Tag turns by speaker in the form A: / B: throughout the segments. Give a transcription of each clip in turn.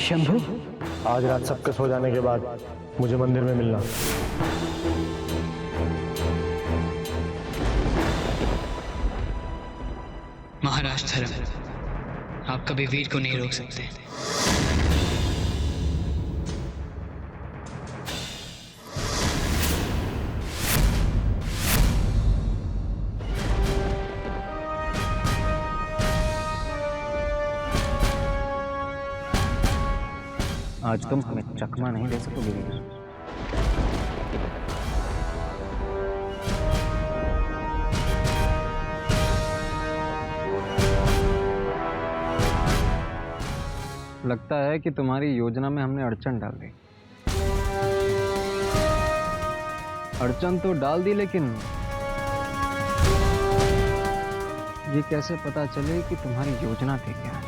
A: शंभू,
B: आज रात सबके सो जाने के बाद मुझे मंदिर में मिलना।
A: महाराज धर्म, आप कभी वीर को नहीं रोक सकते।
C: आज तुम हमें चकमा नहीं दे सकोगे वीर। लगता है कि तुम्हारी योजना में हमने अड़चन डाल दी। अड़चन तो डाल दी, लेकिन ये कैसे पता चले कि तुम्हारी योजना थी क्या है?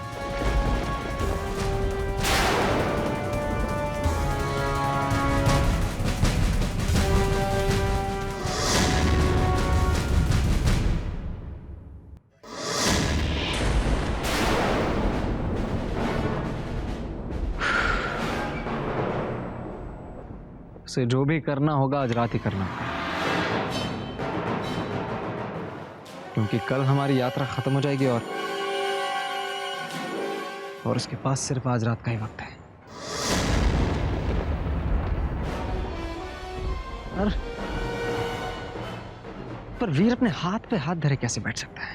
C: से जो भी करना होगा आज रात ही करना होगा, क्योंकि कल हमारी यात्रा खत्म हो जाएगी और उसके पास सिर्फ आज रात का ही वक्त है। पर वीर अपने हाथ पे हाथ धरे कैसे बैठ सकता है?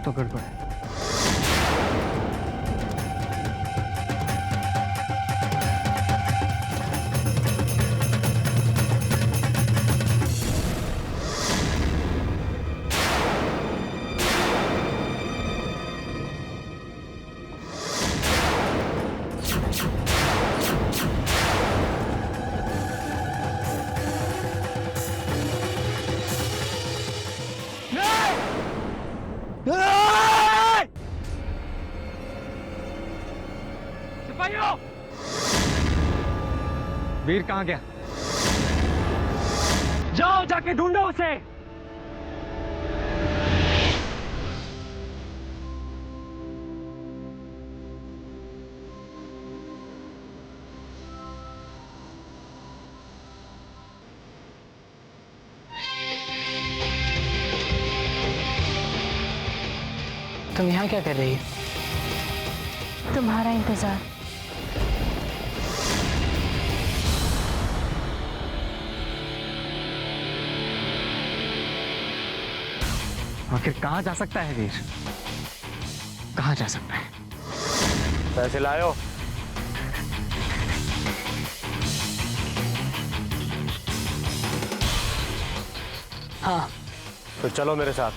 C: तो गड़बड़ है।
D: सिपाहियों!
C: वीर कहाँ गया?
D: जाओ जाके ढूंढो उसे।
A: तुम यहाँ क्या कर रही हो?
E: तुम्हारा इंतजार।
C: आखिर कहाँ जा सकता है वीर? कहाँ जा सकता है?
B: पैसे लायो।
A: हाँ,
B: तो चलो मेरे साथ।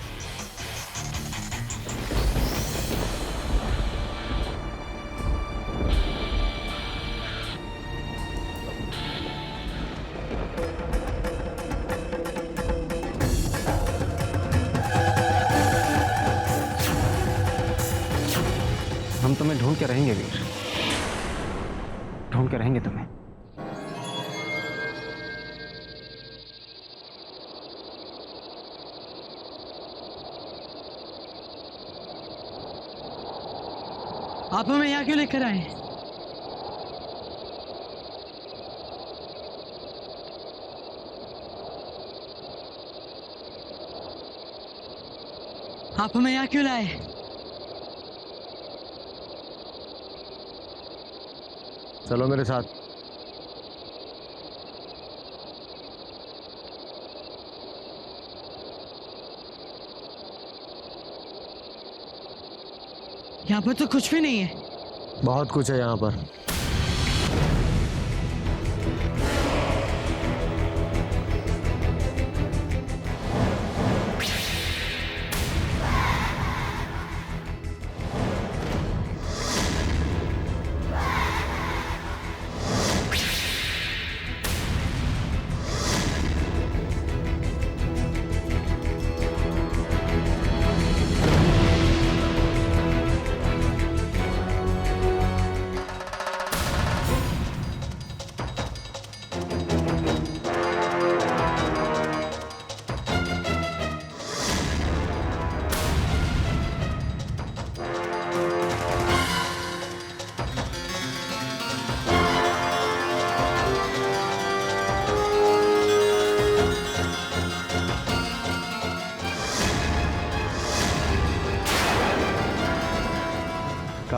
C: हम तुम्हें ढूंढ के रहेंगे वीर, ढूंढ के रहेंगे तुम्हें।
A: आप हमें यहाँ क्यों लेकर आए? आप हमें यहाँ क्यों लाए?
B: चलो मेरे साथ।
A: यहाँ पर तो कुछ भी नहीं है।
B: बहुत कुछ है यहाँ पर।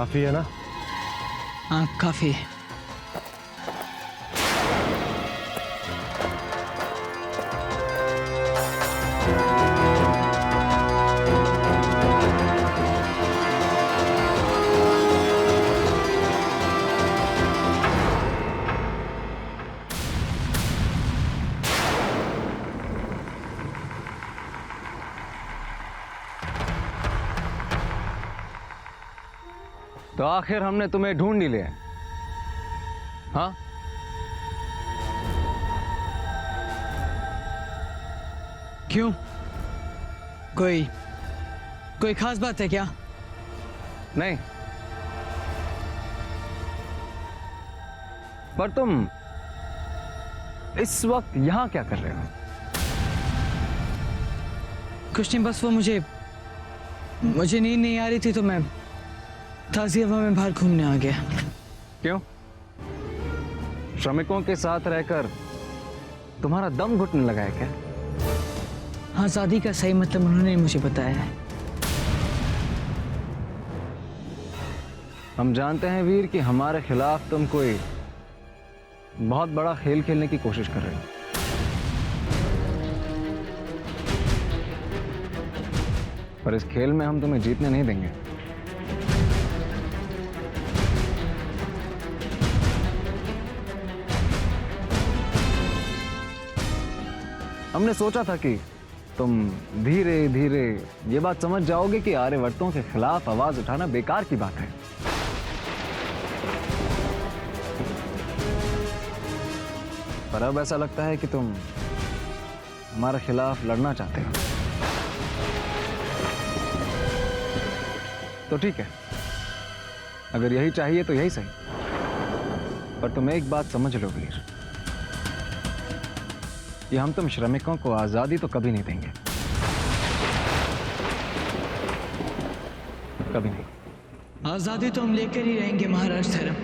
B: काफी है ना?
A: हाँ काफी है।
C: तो आखिर हमने तुम्हें ढूंढ ही लिया। हाँ,
A: क्यों? कोई खास बात है क्या?
C: नहीं, पर तुम इस वक्त यहां क्या कर रहे हो?
A: कुछ नहीं, बस वो मुझे नींद नहीं आ रही थी तो मैं ताज़ी हवा में बाहर घूमने आ गया।
C: क्यों? श्रमिकों के साथ रहकर तुम्हारा दम घुटने लगा है क्या?
A: आज़ादी का सही मतलब उन्होंने मुझे बताया है।
C: हम जानते हैं वीर कि हमारे खिलाफ तुम कोई बहुत बड़ा खेल खेलने की कोशिश कर रहे हो। पर इस खेल में हम तुम्हें जीतने नहीं देंगे। हमने सोचा था कि तुम धीरे धीरे ये बात समझ जाओगे कि आर्यवर्तों के खिलाफ आवाज उठाना बेकार की बात है। पर अब ऐसा लगता है कि तुम हमारे खिलाफ लड़ना चाहते हो। तो ठीक है, अगर यही चाहिए तो यही सही। पर तुम एक बात समझ लो वीर, ये हम तुम श्रमिकों को आजादी तो कभी नहीं देंगे, कभी नहीं।
A: आज़ादी तो हम लेकर ही रहेंगे महाराज धर्म।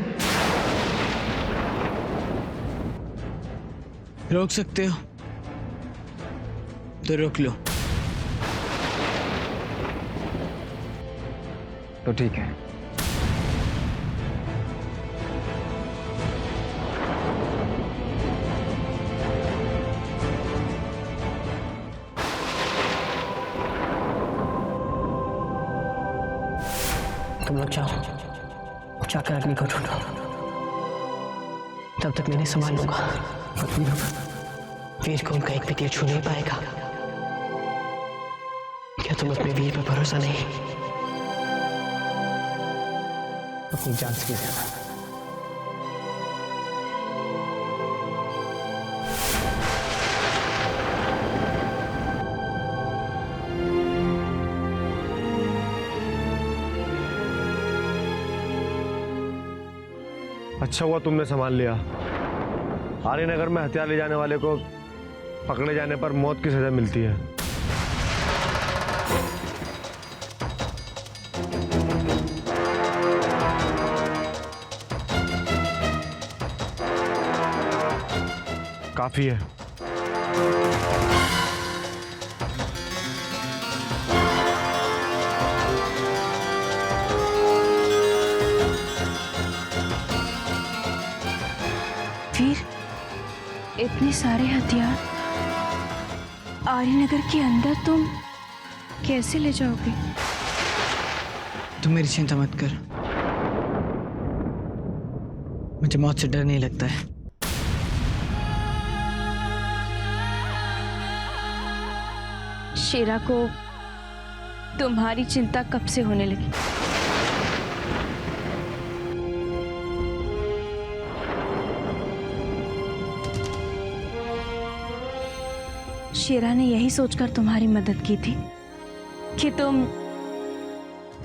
A: रोक सकते हो तो रोक लो।
C: तो ठीक है,
E: तुम लोग जाकर अग्नि को ढूंढो, तब तक मैंने संभाल लूंगा। वीर को उनका एक भी तीर छू नहीं पाएगा। क्या तुम अपने वीर पर भरोसा नहीं? अपनी जान से भी ज्यादा।
B: अच्छा हुआ तुमने संभाल लिया। आर्यनगर में हथियार ले जाने वाले को पकड़े जाने पर मौत की सजा मिलती है। काफी है।
F: वीर, इतने सारे हथियार आर्यनगर के अंदर तुम कैसे ले जाओगे?
A: तुम मेरी चिंता मत कर, मुझे मौत से डर नहीं लगता है।
F: शेरा को तुम्हारी चिंता कब से होने लगी? शेरा ने यही सोचकर तुम्हारी मदद की थी कि तुम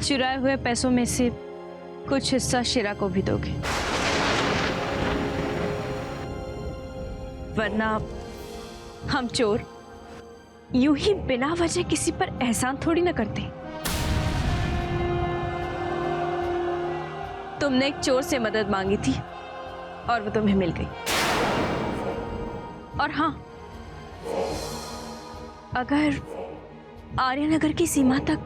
F: चुराए हुए पैसों में से कुछ हिस्सा शेरा को भी दोगे, वरना हम चोर यूं ही बिना वजह किसी पर एहसान थोड़ी ना करते। तुमने एक चोर से मदद मांगी थी और वो तुम्हें मिल गई। और हाँ, अगर आर्यनगर की सीमा तक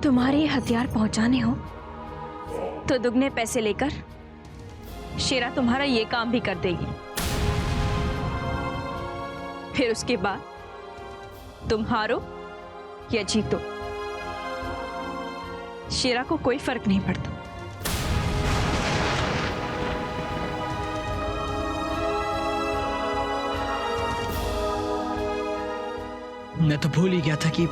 F: तुम्हारे ये हथियार पहुंचाने हो तो दुगने पैसे लेकर शेरा तुम्हारा ये काम भी कर देगी। फिर उसके बाद तुम हारो या जीतो, शेरा को कोई फर्क नहीं पड़ता।
A: मैं तो भूल ही गया था कि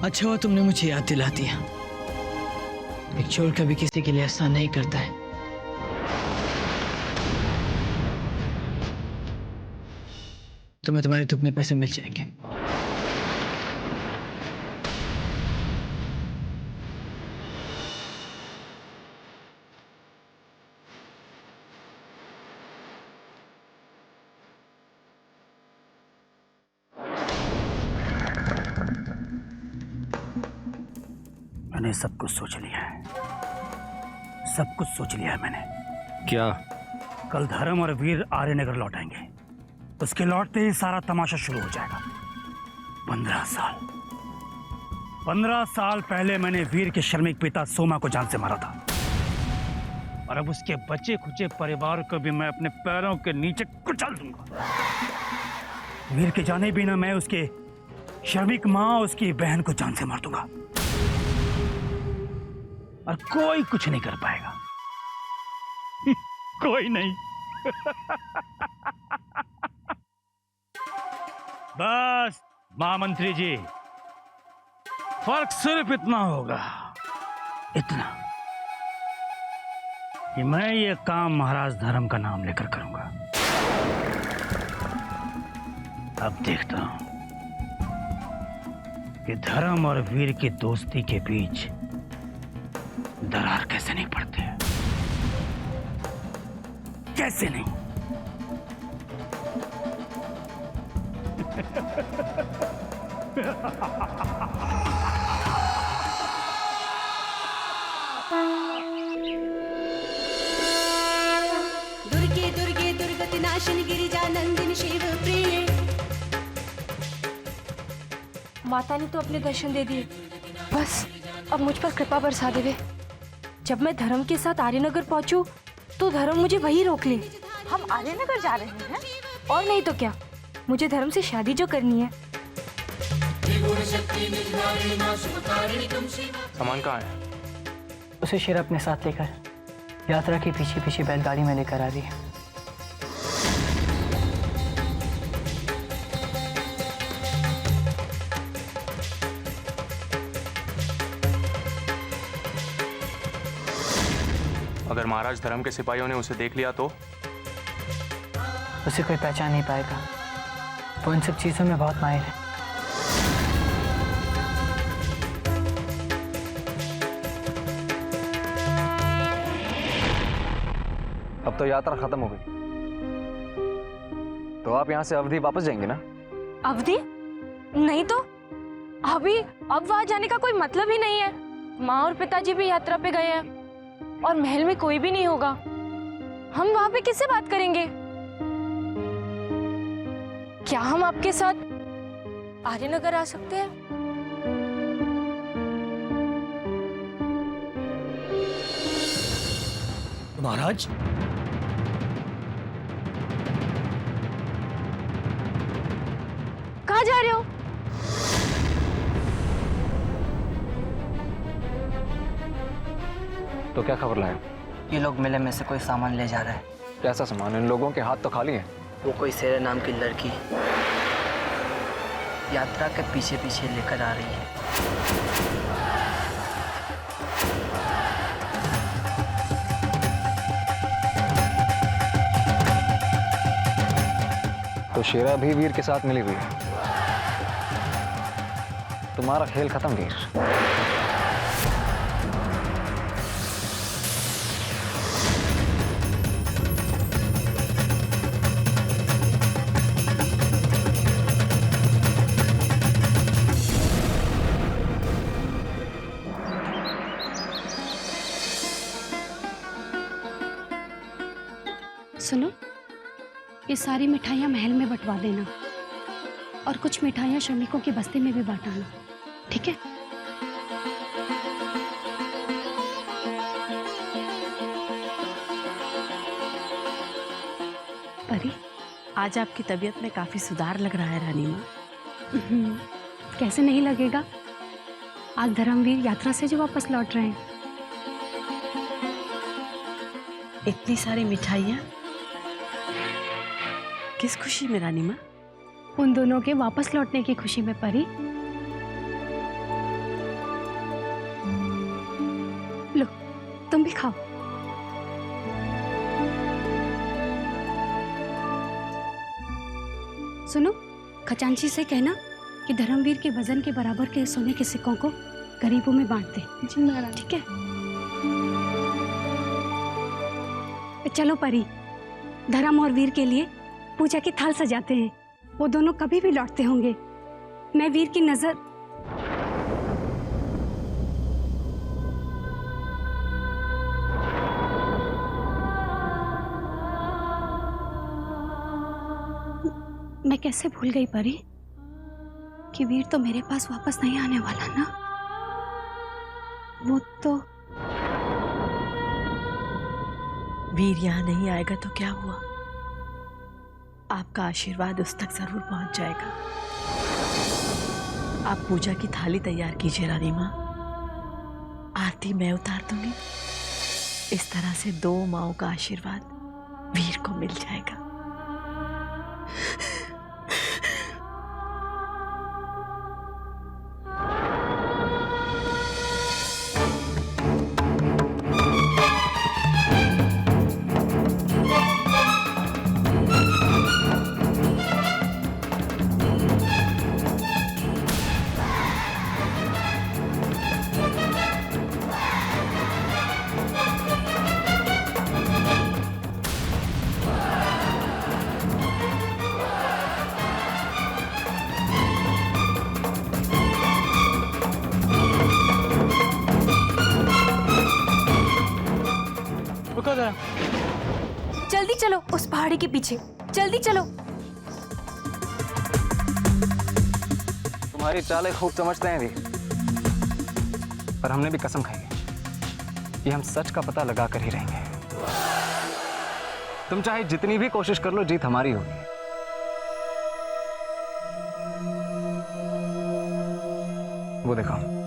A: अच्छा हुआ तुमने मुझे याद दिला दिया। एक चोर कभी किसी के लिए ऐसा नहीं करता है। तुम्हें तुम्हारे दुगने पैसे मिल जाएंगे।
D: मैंने सब कुछ सोच लिया है, सब कुछ सोच लिया है मैंने।
B: क्या?
D: कल धर्म और वीर आर्यनगर लौटेंगे। उसके लौटते ही सारा तमाशा शुरू हो जाएगा। 15 साल पहले मैंने वीर के शर्मिक पिता सोमा को जान से मारा था, और अब उसके बचे खुचे परिवार को भी मैं अपने पैरों के नीचे कुचल दूंगा। वीर के जाने बिना मैं उसके शर्मिक माँ, उसकी बहन को जान से मार दूंगा, और कोई कुछ नहीं कर पाएगा। कोई नहीं। बस महामंत्री जी, फर्क सिर्फ इतना होगा, इतना, कि मैं ये काम महाराज धर्म का नाम लेकर करूंगा। अब देखता हूं कि धर्म और वीर की दोस्ती के बीच दरार कैसे नहीं पड़ते, कैसे नहीं।
G: दुर्गे दुर्गे दुर्गति नाशिनी गिरिजा नंदिनी शिव प्रिय।
F: माता ने तो अपने दर्शन दे दिए, बस अब मुझ पर कृपा बरसा देवे। जब मैं धर्म के साथ आर्यनगर पहुंचूं, तो धर्म मुझे वहीं रोक ले।
G: हम आर्यनगर जा रहे हैं?
F: और नहीं तो क्या, मुझे धर्म से शादी जो करनी है।
H: सामान कहाँ है?
E: उसे शेरा अपने साथ लेकर यात्रा के पीछे पीछे बैलगाड़ी में लेकर आ रही है।
H: अगर महाराज धर्म के सिपाहियों ने उसे देख लिया तो?
E: उसे कोई पहचान नहीं पाएगा, वो इन सब चीजों में बहुत माहिर है।
C: अब तो यात्रा खत्म हो गई, तो आप यहाँ से अवधि वापस जाएंगे ना?
F: अवधि? नहीं तो अब वहां जाने का कोई मतलब ही नहीं है। माँ और पिताजी भी यात्रा पे गए हैं, और महल में कोई भी नहीं होगा। हम वहां पे किससे बात करेंगे? क्या हम आपके साथ आर्यनगर आ सकते हैं?
D: महाराज,
F: कहाँ जा रहे हो?
C: तो क्या खबर लाए?
E: ये लोग मेले में से कोई सामान ले जा रहा है।
C: कैसा सामान? इन लोगों के हाथ तो खाली हैं।
E: वो कोई सेरा नाम की लड़की यात्रा के पीछे पीछे लेकर आ रही है।
C: तो शेरा भी वीर के साथ मिली हुई है। तुम्हारा खेल खत्म वीर।
G: सुनो, ये सारी मिठाइयाँ महल में बंटवा देना,
I: और कुछ मिठाइयाँ श्रमिकों के बस्ते में भी बांटाना, ठीक है? परी,
J: आज आपकी तबीयत में काफी सुधार लग रहा है रानी माँ।
I: कैसे नहीं लगेगा? आज धर्मवीर यात्रा से जो वापस लौट रहे हैं।
J: इतनी सारी मिठाइयाँ, किस खुशी में रानी माँ?
I: उन दोनों के वापस लौटने की खुशी में परी। लो, तुम भी खाओ। सुनो, खजांची से कहना कि धर्मवीर के वजन के बराबर के सोने के सिक्कों को गरीबों में बांट दे। जी महाराज। ठीक है? चलो परी, धर्म और वीर के लिए पूजा की थाल सजाते हैं। वो दोनों कभी भी लौटते होंगे। मैं वीर की नजर मैं कैसे भूल गई परी कि वीर तो मेरे पास वापस नहीं आने वाला ना। वो तो
J: वीर यहाँ नहीं आएगा तो क्या हुआ? आपका आशीर्वाद उस तक जरूर पहुंच जाएगा। आप पूजा की थाली तैयार कीजिए रानी माँ, आरती मैं उतार दूंगी। इस तरह से 2 माओं का आशीर्वाद वीर को मिल जाएगा।
A: रुको जरा।
F: जल्दी चलो, उस पहाड़ी के पीछे जल्दी चलो।
C: तुम्हारी चालें खूब समझते हैं भी, पर हमने भी कसम खाई है कि हम सच का पता लगा कर ही रहेंगे। तुम चाहे जितनी भी कोशिश कर लो, जीत हमारी होगी। वो देखो,